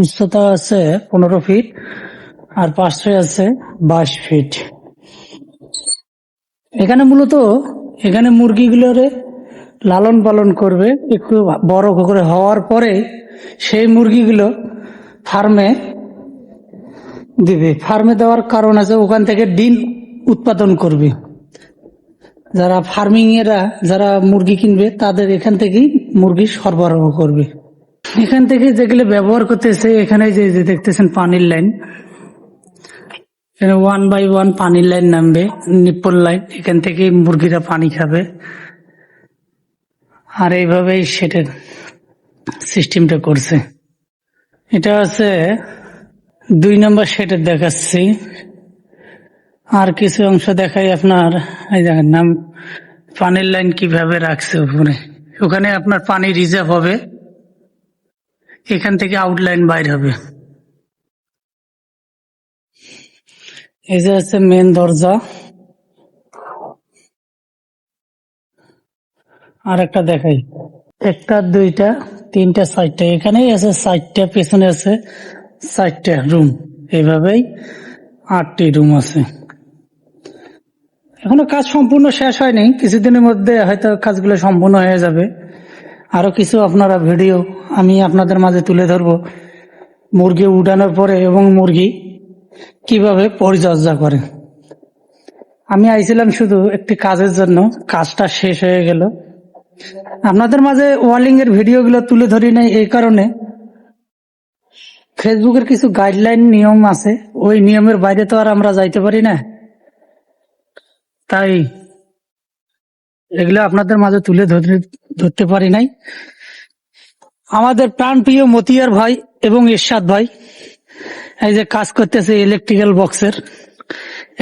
উচ্চতা আছে 15 ফিট আর পাশে আছে 22 ফিট। এখানে মুরগিগুলোরে লালন পালন করবে, একটু বড় করে হওয়ার পরে সেই মুরগিগুলো ফার্মে দিবে। ফার্মে দেওয়ার কারণ আছে, ওখান থেকে ডিম উৎপাদন করবে। যারা ফার্মিং এরা যারা মুরগি কিনবে তাদের এখান থেকেই মুরগি সরবরাহ করবে। এখান থেকে যেগুলো ব্যবহার করতেছে, এখানে যে দেখতেছেন পানির লাইন, 1 বাই 1 পানির লাইন নামবে, নিপ্পল লাইন, এখান থেকে মুরগিরা পানি খাবে। আর এইভাবেই সেটার সিস্টেমটা করছে। এটা আছে 2 নম্বর সেটের দেখাচ্ছি। আর কিছু অংশ দেখাই আপনার। এই দেখেন নাম পানির লাইন কিভাবে রাখছে উপরে। ওখানে আপনার পানি রিজার্ভ হবে, এখান থেকে আউটলাইন বাইর হবে। এই যে আছে মেন দরজা। আর একটা দেখাই, 1টা 2টা 3টা 4টা, এখানেই আছে 4টা, পেছনে আছে 4টা রুম। এইভাবেই 8টি রুম আছে। এখনো কাজ সম্পূর্ণ শেষ হয়নি, কিছুদিনের মধ্যে হয়তো কাজগুলো সম্পূর্ণ হয়ে যাবে। আরো কিছু আপনারা ভিডিও আমি আপনাদের মাঝে তুলে ধরবো, মুরগি উঠানোর পরে এবং মুরগি কিভাবে পরিচর্যা করে। আমি আইছিলাম শুধু একটি কাজের জন্য, কাজটা শেষ হয়ে গেল। আপনাদের মাঝে ওয়ার্লিং এর ভিডিওগুলো তুলে ধরি নাই এই কারণে, ফেসবুকের কিছু গাইডলাইন নিয়ম আছে, ওই নিয়মের বাইরে তো আর আমরা যাইতে পারি না। তাই এগুলো আপনাদের মাঝে তুলে ধরতে পারি নাই। আমাদের প্রাণপ্রিয় মতিয়ার ভাই এবং এরশাদ ভাই এই যে কাজ করতেছে ইলেকট্রিক্যাল বক্সের।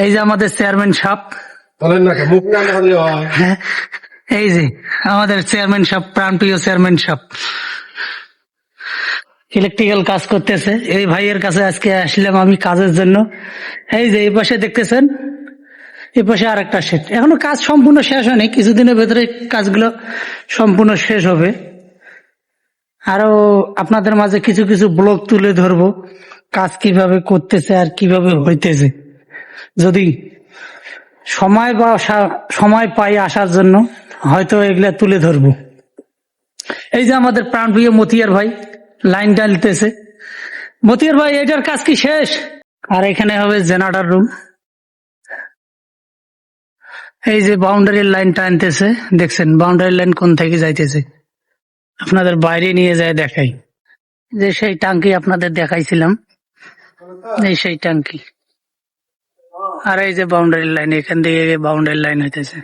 এই যে আমাদের চেয়ারম্যান সাহেব, হ্যাঁ এই যে আমাদের চেয়ারম্যান সাহেব, প্রাণপ্রিয় চেয়ারম্যান সাহেব ইলেকট্রিক্যাল কাজ করতেছে। এই ভাইয়ের কাছে আজকে আসলাম আমি কাজের জন্য। এই যে এই পাশে দেখতেছেন, এই পাশে আর একটা সেট। এখনো কাজ সম্পূর্ণ শেষ হয়নি, কিছুদিনের ভেতরে কাজগুলো সম্পূর্ণ শেষ হবে। আরো আপনাদের মাঝে কিছু কিছু ব্লগ তুলে ধরবো, কাজ কিভাবে করতেছে আর কিভাবে হইতেছে। যদি সময় পাই আসার জন্য হয়তো এগুলা তুলে ধরবো। এই যে আমাদের প্রাণপ্রিয় মতিয়ার ভাই লাইন টানতেছে। মতিয়ার ভাই, এটার কাজ কি শেষ? আর এখানে হবে জেনারেটর রুম। এই যে বাউন্ডারির লাইন টানতেছে, দেখছেন বাউন্ডারি লাইন কোন থেকে যাইতেছে। আপনাদের বাইরে নিয়ে যায় দেখাই, যে সেই টাঙ্কি আপনাদের দেখাইছিলাম, এই সেই টাঙ্কি। আর এই যে বাউন্ডারি লাইন, এখান থেকে বাউন্ডারি লাইন হইতেছে।